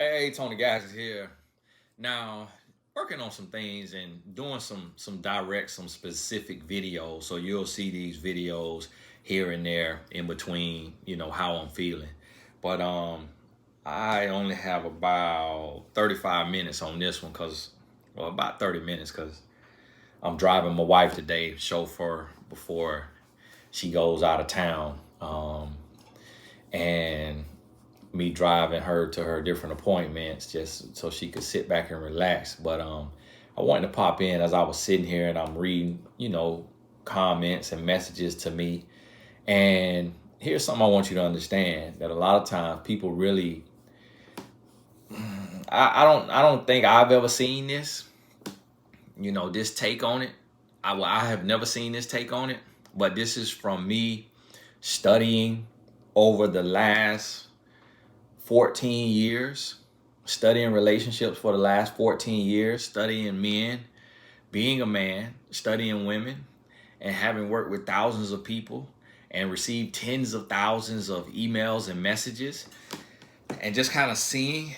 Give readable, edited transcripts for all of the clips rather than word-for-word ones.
Hey, Tony Guys is here. Now, working on some things and doing some specific videos. So you'll see these videos here and there in between, how I'm feeling. But I only have about 35 minutes on this one about 30 minutes cuz I'm driving my wife today, chauffeur before she goes out of town. And me driving her to her different appointments just so she could sit back and relax. But I wanted to pop in as I was sitting here and I'm reading, comments and messages to me. And here's something I want you to understand that a lot of times people really I don't think I've ever seen this, this take on it. I have never seen this take on it, but this is from me studying over the last 14 years, studying relationships for the last 14 years, studying men, being a man, studying women, and having worked with thousands of people and received tens of thousands of emails and messages, and just kind of seeing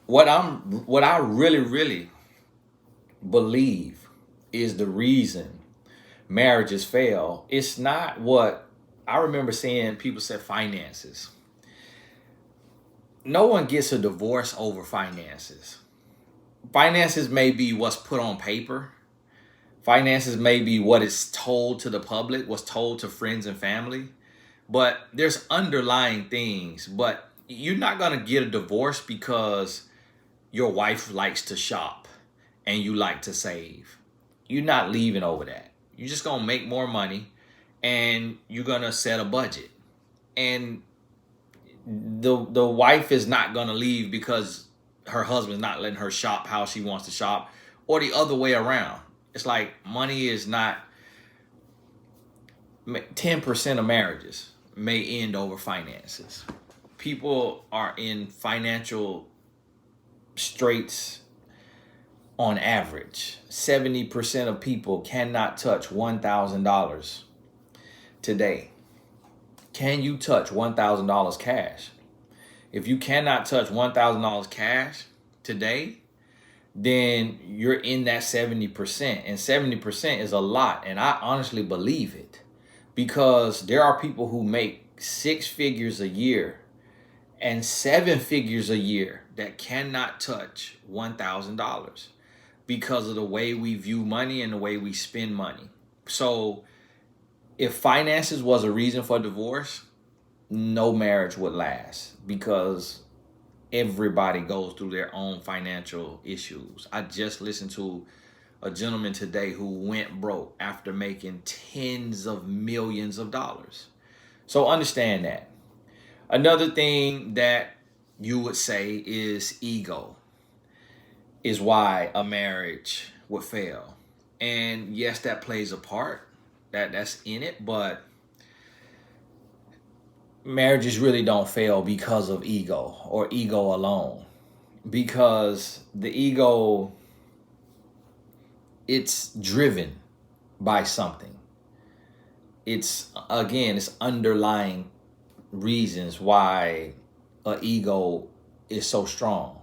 what I really believe is the reason marriages fail. It's not what I remember saying. People said finances. No one gets a divorce over finances. Finances may be what's put on paper. Finances may be what is told to the public, what's told to friends and family. But there's underlying things. But you're not going to get a divorce because your wife likes to shop and you like to save. You're not leaving over that. You're just going to make more money and you're going to set a budget. And the wife is not going to leave because her husband's not letting her shop how she wants to shop, or the other way around. It's like money is not 10% of marriages may end over finances. People are in financial straits on average. 70% of people cannot touch $1,000 today. Can you touch $1,000 cash? If you cannot touch $1,000 cash today, then you're in that 70%. And 70% is a lot. And I honestly believe it because there are people who make 6 figures a year and 7 figures a year that cannot touch $1,000 because of the way we view money and the way we spend money. So if finances was a reason for divorce, no marriage would last because everybody goes through their own financial issues. I just listened to a gentleman today who went broke after making tens of millions of dollars. So understand that. Another thing that you would say is ego is why a marriage would fail. And yes, that plays a part. That's in it, but marriages really don't fail because of ego or ego alone. Because the ego, it's driven by something. It's underlying reasons why an ego is so strong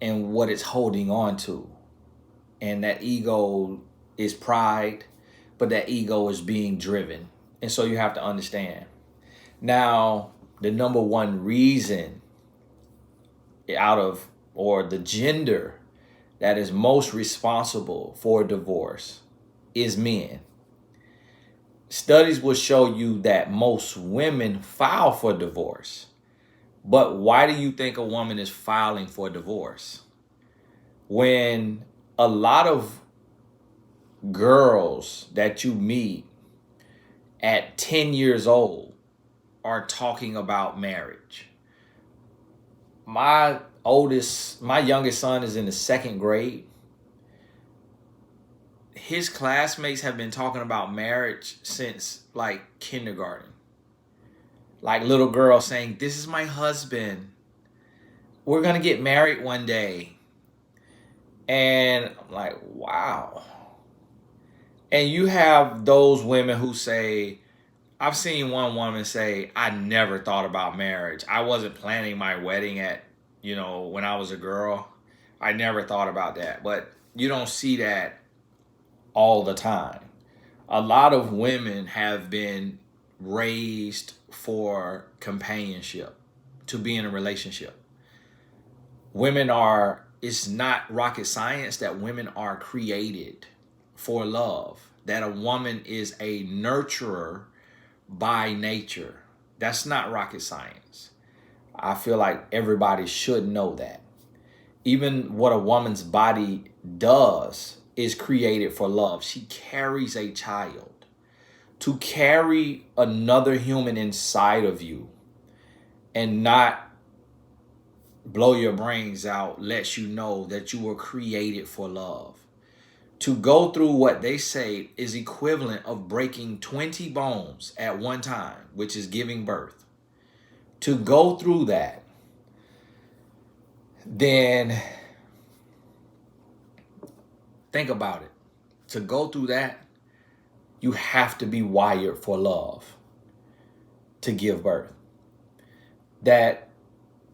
and what it's holding on to. And that ego is pride, but that ego is being driven. And so you have to understand. Now, the number one reason or the gender that is most responsible for divorce is men. Studies will show you that most women file for divorce. But why do you think a woman is filing for divorce? When a lot of girls that you meet at 10 years old are talking about marriage. My youngest son is in the 2nd grade. His classmates have been talking about marriage since like kindergarten. Like little girls saying, "This is my husband. We're going to get married one day." And I'm like, wow. And you have those women who say, I've seen one woman say, "I never thought about marriage. I wasn't planning my wedding at, when I was a girl. I never thought about that, but you don't see that all the time. A lot of women have been raised for companionship, to be in a relationship. It's not rocket science that women are created for love, that a woman is a nurturer by nature. That's not rocket science. I feel like everybody should know that. Even what a woman's body does is created for love. She carries a child. To carry another human inside of you and not blow your brains out lets you know that you were created for love. To go through what they say is equivalent of breaking 20 bones at one time, which is giving birth. To go through that, then think about it. To go through that, you have to be wired for love to give birth. That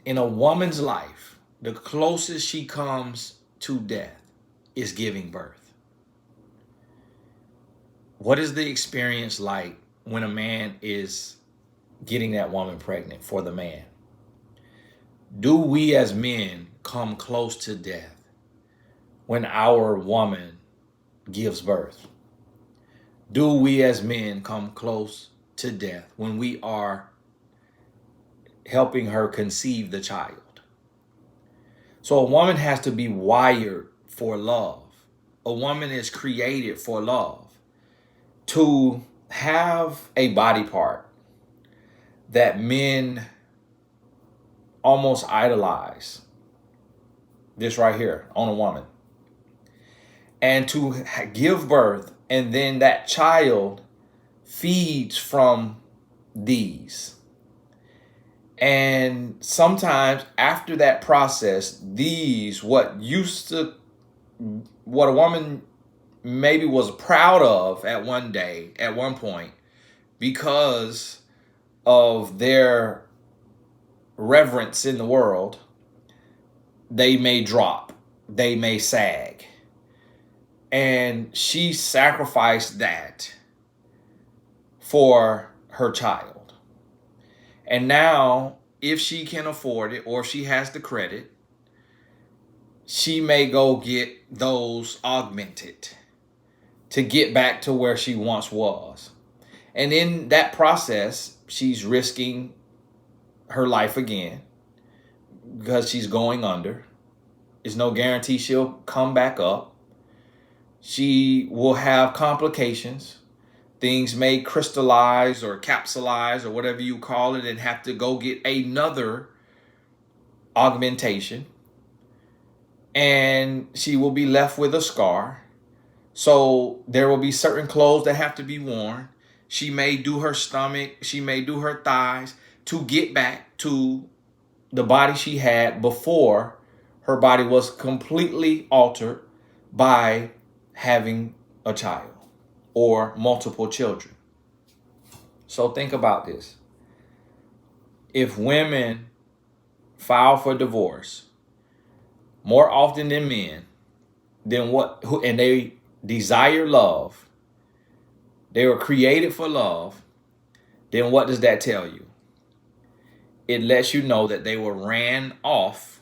in a woman's life, the closest she comes to death is giving birth. What is the experience like when a man is getting that woman pregnant for the man? Do we as men come close to death when our woman gives birth? Do we as men come close to death when we are helping her conceive the child? So a woman has to be wired for love. A woman is created for love. To have a body part that men almost idolize, this right here on a woman, and to give birth, and then that child feeds from these. And sometimes after that process, what a woman maybe was proud of at one point, because of their reverence in the world, they may drop, they may sag. And she sacrificed that for her child. And now, if she can afford it, or if she has the credit, she may go get those augmented to get back to where she once was. And in that process, she's risking her life again because she's going under. There's no guarantee she'll come back up. She will have complications. Things may crystallize or capsulize or whatever you call it, and have to go get another augmentation. And she will be left with a scar. So there will be certain clothes that have to be worn. She may do her stomach, she may do her thighs to get back to the body she had before her body was completely altered by having a child or multiple children. So think about this. If women file for divorce more often than men, and they desire love, they were created for love, then what does that tell you? It lets you know that they were ran off,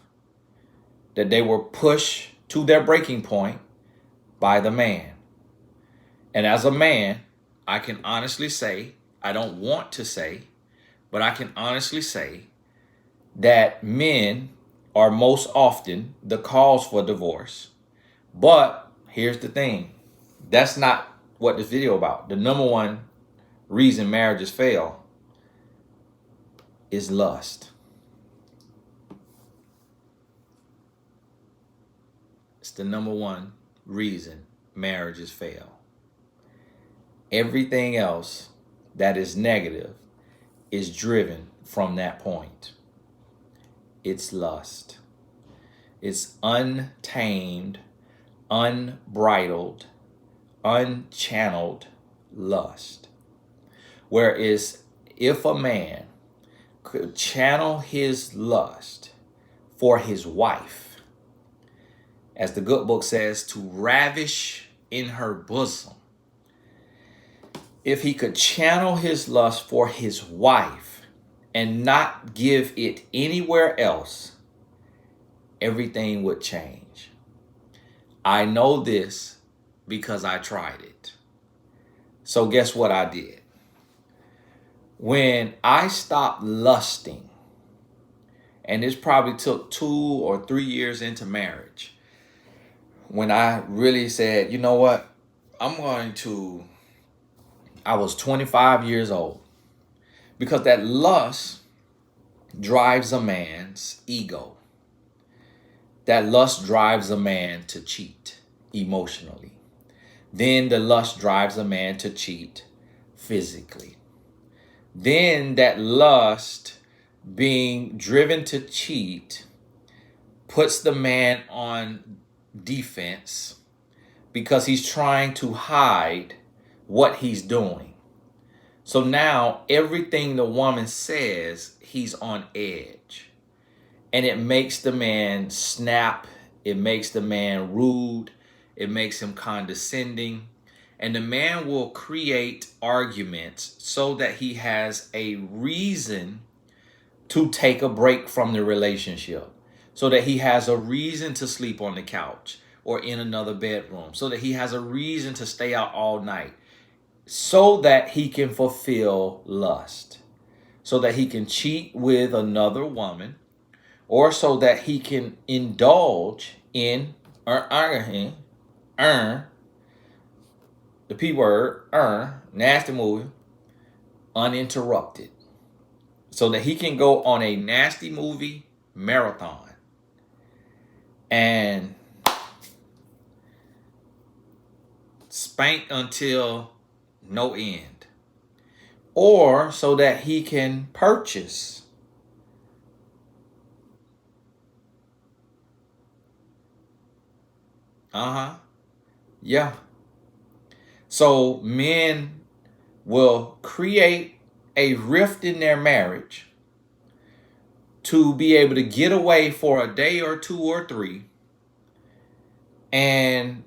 that they were pushed to their breaking point by the man. And as a man, I can honestly say, I don't want to say, but I can honestly say that men are most often the cause for divorce. But here's the thing. That's not what this video about. The number one reason marriages fail is lust. It's the number one reason marriages fail. Everything else that is negative is driven from that point. It's lust. It's untamed, unbridled, unchanneled lust. Whereas if a man could channel his lust for his wife. As the good book says, to ravish in her bosom. If he could channel his lust for his wife and not give it anywhere else, everything would change. I know this because I tried it. So guess what I did? When I stopped lusting, and this probably took 2 or 3 years into marriage, when I really said, you know what, I was 25 years old, because that lust drives a man's ego. That lust drives a man to cheat emotionally. Then the lust drives a man to cheat physically. Then that lust being driven to cheat puts the man on defense because he's trying to hide what he's doing. So now everything the woman says, he's on edge. And it makes the man snap. It makes the man rude. It makes him condescending. And the man will create arguments so that he has a reason to take a break from the relationship. So that he has a reason to sleep on the couch or in another bedroom. So that he has a reason to stay out all night. So that he can fulfill lust. So that he can cheat with another woman. Or so that he can indulge in the P word, nasty movie, uninterrupted. So that he can go on a nasty movie marathon and spank until no end. Or so that he can purchase yeah. So men will create a rift in their marriage to be able to get away for a day or 2 or 3. And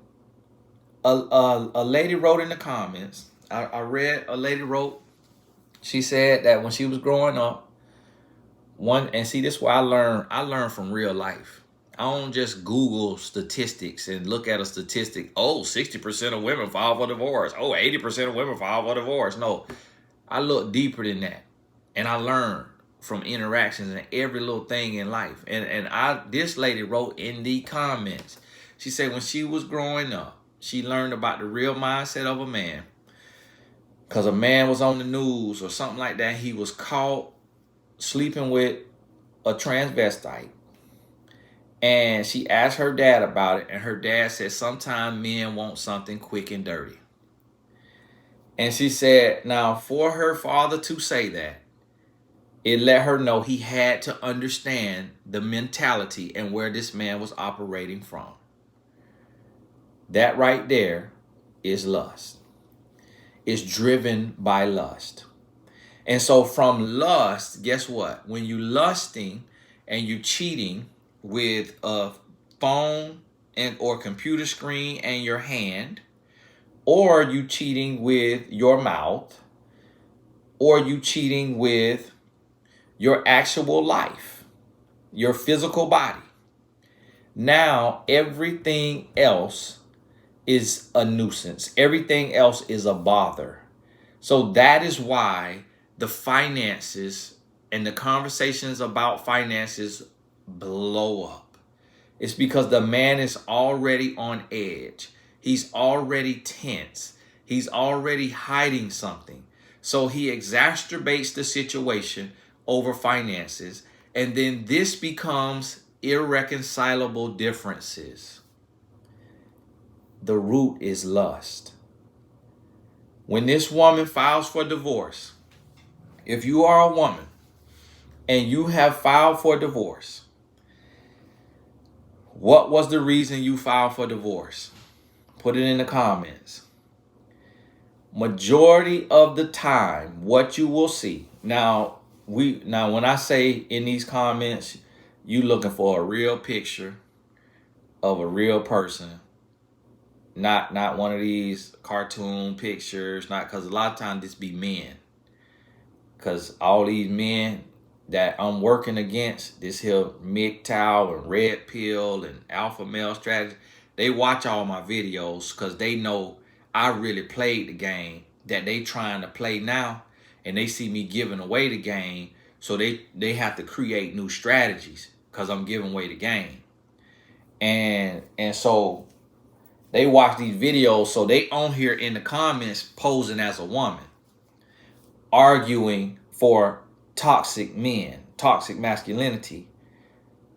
a lady wrote in the comments, I read, a lady wrote, she said that when she was growing up, and see, this is why I learned from real life. I don't just Google statistics and look at a statistic. Oh, 60% of women file for divorce. Oh, 80% of women file for divorce. No, I look deeper than that. And I learn from interactions and every little thing in life. This lady wrote in the comments. She said when she was growing up, she learned about the real mindset of a man. Because a man was on the news or something like that. He was caught sleeping with a transvestite. And she asked her dad about it. And her dad said, sometimes men want something quick and dirty. And she said, now for her father to say that, it let her know he had to understand the mentality and where this man was operating from. That right there is lust. It's driven by lust. And so from lust, guess what? When you lusting and you cheating with a phone and or computer screen and your hand, or you cheating with your mouth, or you cheating with your actual life, your physical body. Now everything else is a nuisance. Everything else is a bother. So that is why the finances and the conversations about finances blow up. It's because the man is already on edge. He's already tense. He's already hiding something. So he exacerbates the situation over finances. And then this becomes irreconcilable differences. The root is lust. When this woman files for divorce, if you are a woman and you have filed for divorce, what was the reason you filed for divorce? Put it in the comments. Majority of the time, what you will see. Now when I say in these comments, You looking for a real picture of a real person, not one of these cartoon pictures. Not because a lot of times this be men. Because all these men that I'm working against, this here MGTOW and red pill and alpha male strategy, they watch all my videos because they know I really played the game that they trying to play now, and they see me giving away the game, so they have to create new strategies because I'm giving away the game. And so they watch these videos, so they on here in the comments posing as a woman, arguing for toxic men, toxic masculinity,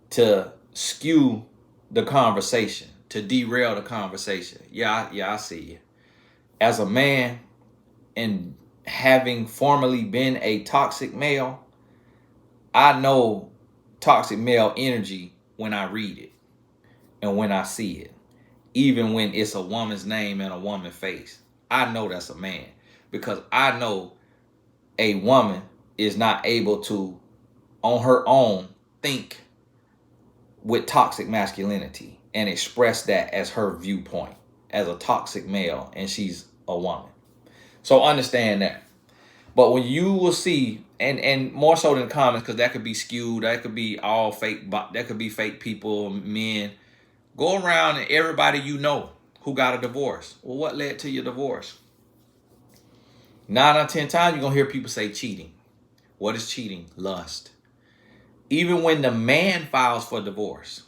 to skew the conversation, to derail the conversation. Yeah, I see you. As a man, and having formerly been a toxic male, I know toxic male energy when I read it and when I see it. Even when it's a woman's name and a woman's face, I know that's a man, because I know a woman is not able to, on her own, think with toxic masculinity and express that as her viewpoint as a toxic male, and she's a woman. So understand that. But when you will see, and more so than the comments, because that could be skewed, that could be all fake, that could be fake people, men. Go around and everybody you know who got a divorce. Well, what led to your divorce? 9 out of 10 times you're going to hear people say cheating. What is cheating? Lust. Even when the man files for divorce,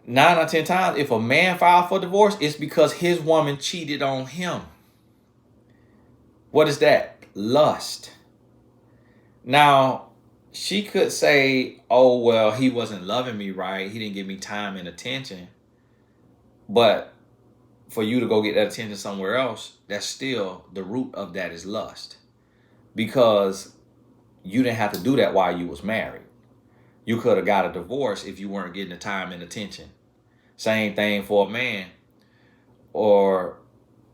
9 out of 10 times, if a man filed for divorce, it's because his woman cheated on him. What is that? Lust. Now, she could say, oh, well, he wasn't loving me right. He didn't give me time and attention. But for you to go get that attention somewhere else, that's still, the root of that is lust. Because you didn't have to do that while you was married. You could have got a divorce if you weren't getting the time and attention. Same thing for a man, or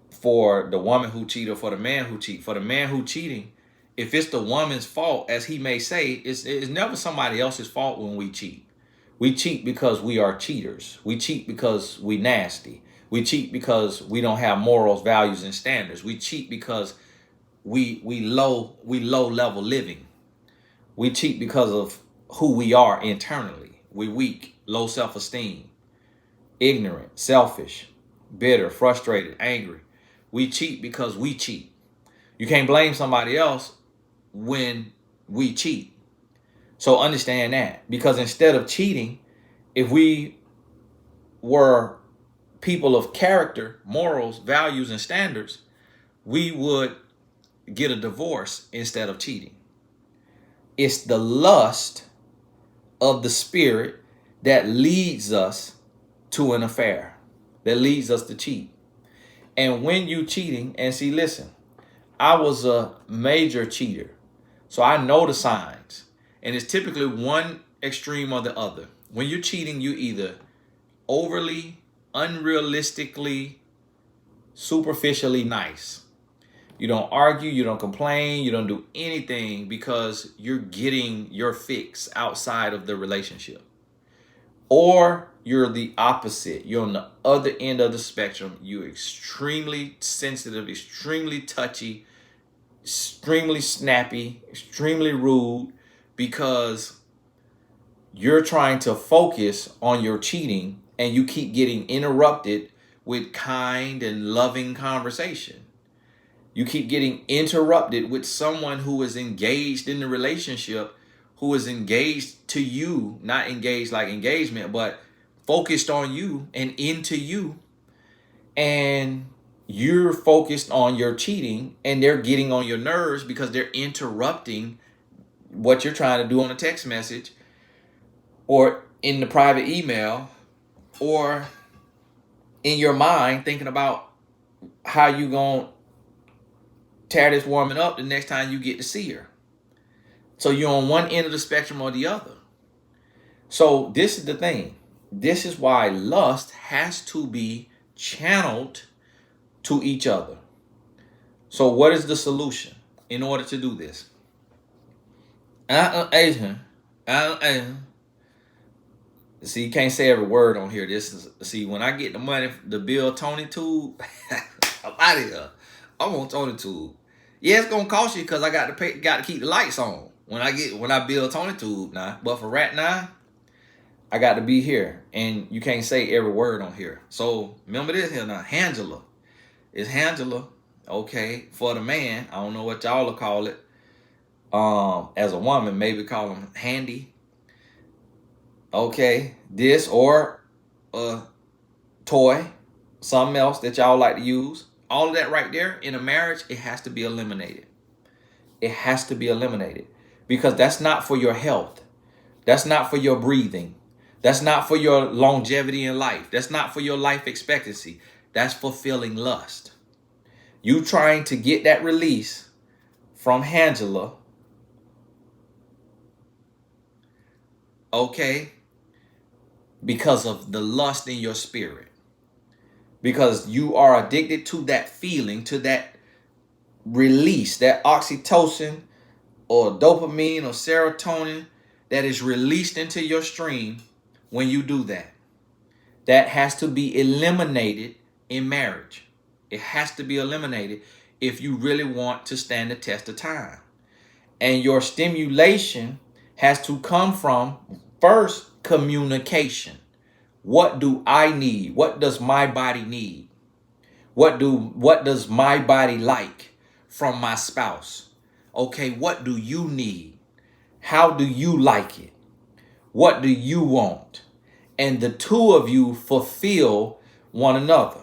for the woman who cheated, or for the man who cheat. For the man who cheating, if it's the woman's fault, as he may say, it's never somebody else's fault when we cheat. We cheat because we are cheaters. We cheat because we nasty. We cheat because we don't have morals, values, and standards. We cheat because we low level living. We cheat because of who we are internally. We weak, low self-esteem, ignorant, selfish, bitter, frustrated, angry. We cheat because we cheat. You can't blame somebody else when we cheat. So understand that, because instead of cheating, if we were people of character, morals, values, and standards, we would get a divorce instead of cheating. It's the lust of the spirit that leads us to an affair, that leads us to cheat. And when you cheating, and see, listen, I was a major cheater, so I know the signs. And it's typically one extreme or the other. When you're cheating, you either overly, unrealistically, superficially nice. You don't argue, you don't complain, you don't do anything because you're getting your fix outside of the relationship. Or you're the opposite. You're on the other end of the spectrum. You're extremely sensitive, extremely touchy, extremely snappy, extremely rude, because you're trying to focus on your cheating and you keep getting interrupted with kind and loving conversation. You keep getting interrupted with someone who is engaged in the relationship, who is engaged to you, not engaged like engagement, but focused on you and into you. And you're focused on your cheating, and they're getting on your nerves because they're interrupting what you're trying to do on a text message or in the private email or in your mind, thinking about how you going to tear this woman up the next time you get to see her. So you're on one end of the spectrum or the other. So this is the thing. This is why lust has to be channeled to each other. So what is the solution in order to do this? Asian, See, you can't say every word on here. See, when I get the money, the Bill Tony tube, I'm out of here. I want Tony tube. Yeah, it's gonna cost you because I got to keep the lights on when I build Tony tube now. But for right now, I got to be here, and you can't say every word on here. So remember this here now, Angela. It's Angela, okay, for the man. I don't know what y'all will call it. As a woman, maybe call him handy. Okay, this or a toy, something else that y'all like to use. All of that right there in a marriage, it has to be eliminated. It has to be eliminated because that's not for your health. That's not for your breathing. That's not for your longevity in life. That's not for your life expectancy. That's fulfilling lust. You trying to get that release from Angela, okay, because of the lust in your spirit. Because you are addicted to that feeling, to that release, that oxytocin or dopamine or serotonin that is released into your stream when you do that. That has to be eliminated in marriage. It has to be eliminated if you really want to stand the test of time. And your stimulation has to come from, first, communication. What do I need? What does my body need? What does my body like from my spouse? Okay, what do you need? How do you like it? What do you want? And the two of you fulfill one another.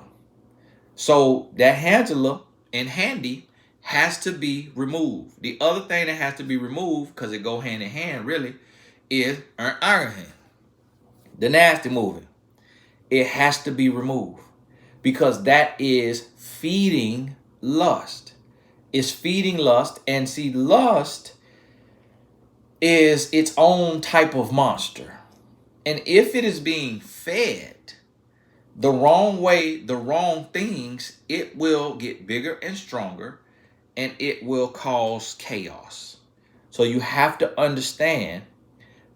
So that Angela and handy has to be removed. The other thing that has to be removed, because it go hand in hand really, is an iron hand. The nasty movie. It has to be removed because that is feeding lust. It's feeding lust. And see, lust is its own type of monster. And if it is being fed the wrong way, the wrong things, it will get bigger and stronger and it will cause chaos. So you have to understand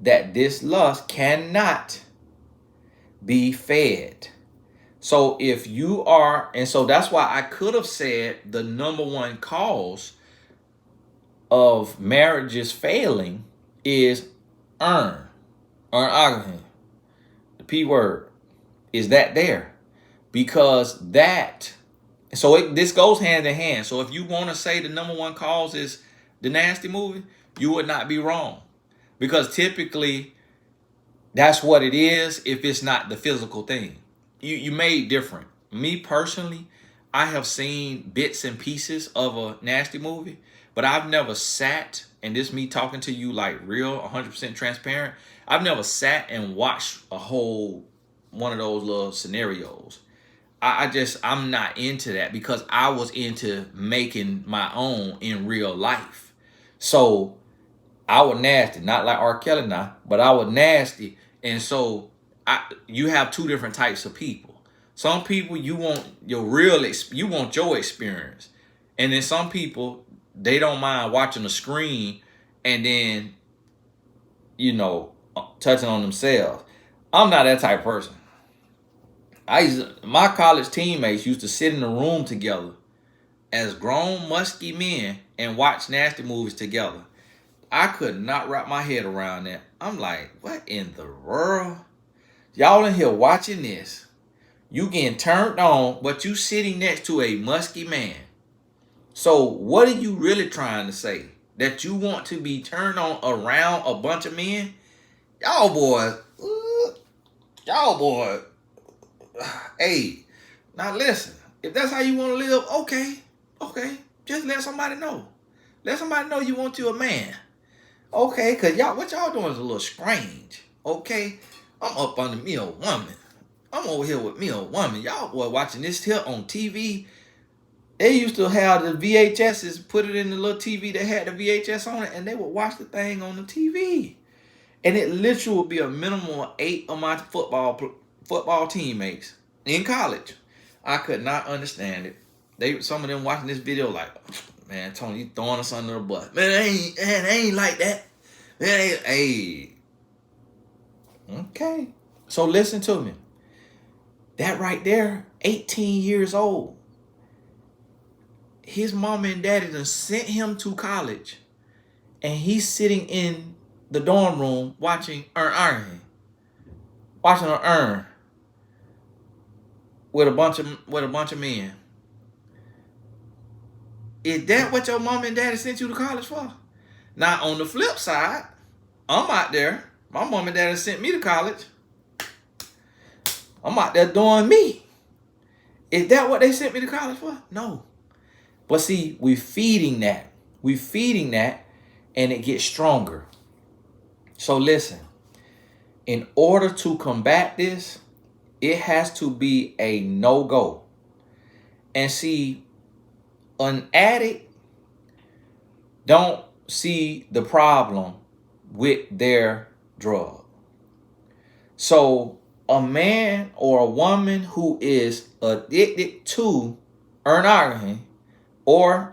that this lust cannot be fed. So if you are, and so that's why I could have said the number one cause of marriages failing is alcohol. The P word is that there, because that. So this goes hand in hand. So if you want to say the number one cause is the nasty movie, you would not be wrong, because typically that's what it is if it's not the physical thing. You made different. Me personally, I have seen bits and pieces of a nasty movie, but I've never sat, and this me talking to you like real, 100% transparent. I've never sat and watched a whole one of those little scenarios. I'm not into that because I was into making my own in real life. So I was nasty, not like R. Kelly now, but I was nasty. And so you have two different types of people. Some people you want your experience. And then some people, they don't mind watching the screen and then, touching on themselves. I'm not that type of person. My college teammates used to sit in a room together as grown, musky men and watch nasty movies together. I could not wrap my head around that. I'm like, what in the world? Y'all in here watching this. You getting turned on, but you sitting next to a musky man. So what are you really trying to say? That you want to be turned on around a bunch of men? Y'all boys. Hey, now listen. If that's how you want to live, okay. Just let somebody know. Let somebody know you want you a man. Okay, because what y'all doing is a little strange. Okay, I'm up under me a woman. I'm over here with me a woman. Y'all boy watching this here on TV. They used to have the VHSs, put it in the little TV that had the VHS on it, and they would watch the thing on the TV. And it literally would be a minimum of 8 of my football teammates in college. I could not understand it. Some of them watching this video like, man, Tony, you throwing us under the bus. Man, it ain't like that. Man, hey, Okay. So listen to me. That right there, 18 years old. His mama and daddy done sent him to college. And he's sitting in the dorm room watching watching her earn with a bunch of men. Is that what your mom and daddy sent you to college for? Now on the flip side, I'm out there. My mom and daddy sent me to college. I'm out there doing me. Is that what they sent me to college for? No. But see, we feeding that. We feeding that, and it gets stronger. So listen, in order to combat this, it has to be a no-go. And see, an addict don't see the problem with their drug. So a man or a woman who is addicted to pornography or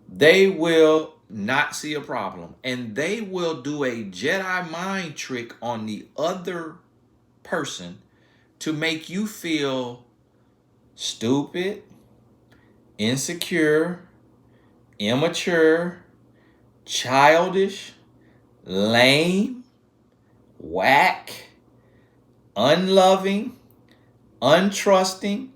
they will not see a problem, and they will do a Jedi mind trick on the other person to make you feel stupid, insecure, immature, childish, lame, whack, unloving, untrusting.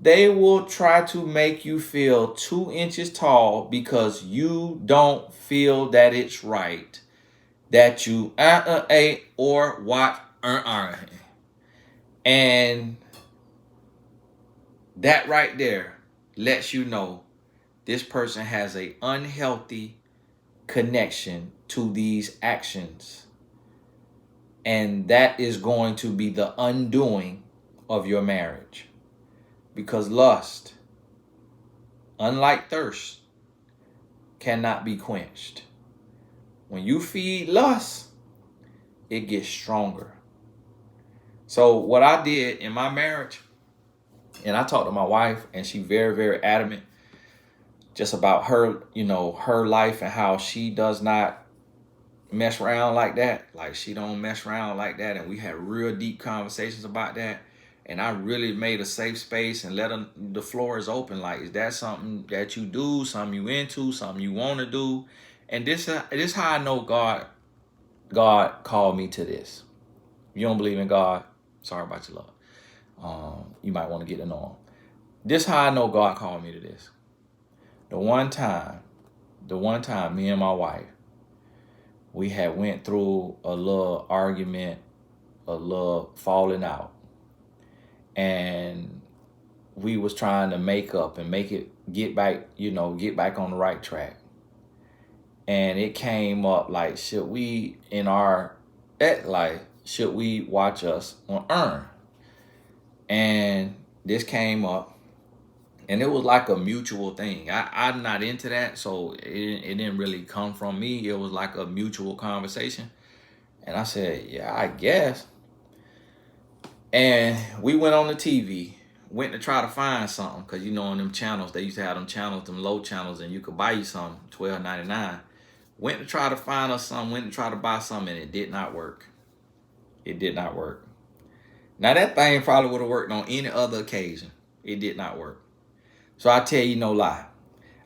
They will try to make you feel 2 inches tall because you don't feel that it's right that you or watch and that right there lets you know this person has a unhealthy connection to these actions, and that is going to be the undoing of your marriage. Because lust, unlike thirst, cannot be quenched. When you feed lust, it gets stronger. So what I did in my marriage, and I talked to my wife, and she very, very adamant just about her, her life and how she does not mess around like that. Like, she don't mess around like that. And we had real deep conversations about that. And I really made a safe space and let them, the floor is open. Like, is that something that you do, something you into, something you want to do? And this how I know God called me to this. If you don't believe in God, sorry about your love. You might want to get to know him. This how I know God called me to this. The one time, me and my wife, we had went through a little argument, a little falling out. And we was trying to make up and get back on the right track. And it came up like, should we watch us on Earn? And this came up, and it was like a mutual thing. I'm not into that, so it didn't really come from me. It was like a mutual conversation. And I said, yeah, I guess. And we went on the TV, went to try to find something, because on them channels, they used to have them channels, them low channels, and you could buy you something, $12.99. Went to try to find us something, went to try to buy something, and it did not work. It did not work. Now, that thing probably would have worked on any other occasion. It did not work. So I tell you no lie.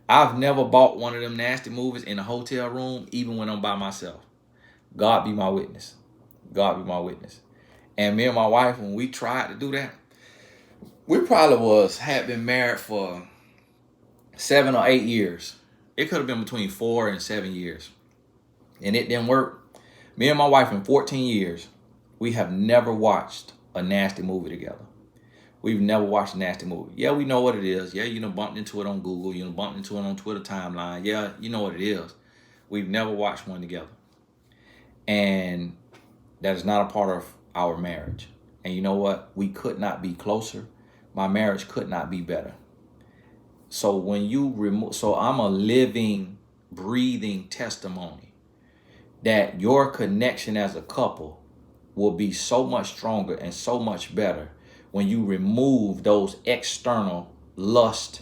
I've never bought one of them nasty movies in a hotel room, even when I'm by myself. God be my witness. God be my witness. And me and my wife, when we tried to do that, we probably had been married for 7 or 8 years. It could have been between 4 and 7 years. And it didn't work. Me and my wife, in 14 years, we have never watched a nasty movie together. We've never watched a nasty movie. Yeah, we know what it is. Yeah, bumped into it on Google. Bumped into it on Twitter timeline. Yeah, you know what it is. We've never watched one together. And that is not a part of our marriage. And you know what? We could not be closer. My marriage could not be better. So I'm a living, breathing testimony that your connection as a couple will be so much stronger and so much better when you remove those external lust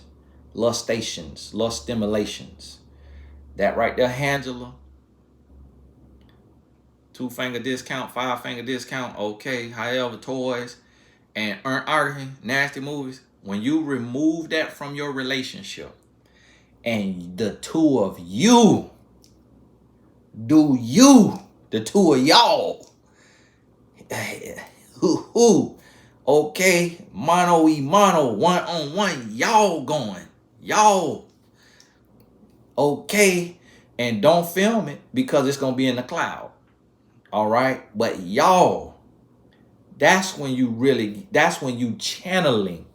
stimulations. That right there, Angela, 2-finger discount, 5-finger discount, okay, however, toys, and arguing, nasty movies. When you remove that from your relationship and the two of you do you, the two of y'all, okay, mano y mano, one on one, y'all going, y'all, okay, and don't film it because it's gonna be in the cloud, all right, but y'all, that's when you channeling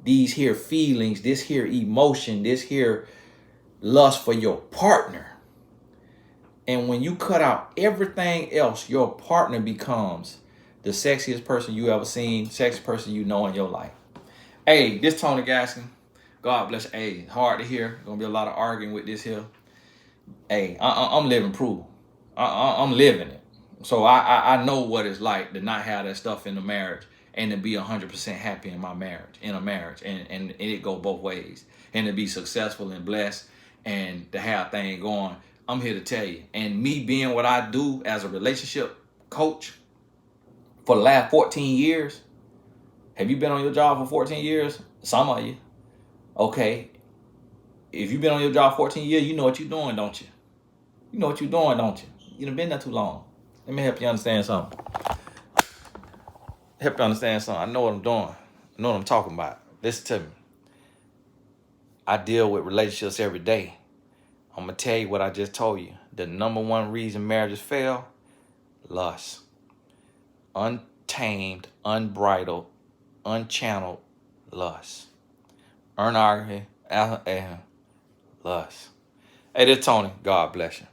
these here feelings, this here emotion, this here lust for your partner. And when you cut out everything else, your partner becomes the sexiest person you ever seen, sexiest person you know in your life. Hey, this Tony Gaskin. God bless. Hey, hard to hear. Gonna be a lot of arguing with this here. Hey, I'm living proof. I'm living it. So I know what it's like to not have that stuff in the marriage and to be 100% happy in my marriage, and it go both ways, and to be successful and blessed and to have things going. I'm here to tell you, and me being what I do as a relationship coach for the last 14 years. Have you been on your job for 14 years? Some of you. Okay. If you've been on your job 14 years, you know what you're doing, don't you? You know what you're doing, don't you? You done been there too long. Let me help you understand something. I know what I'm doing. I know what I'm talking about. Listen to me. I deal with relationships every day. I'm going to tell you what I just told you. The number one reason marriages fail, lust. Untamed, unbridled, unchanneled lust. Pornography, lust. Hey, this is Tony. God bless you.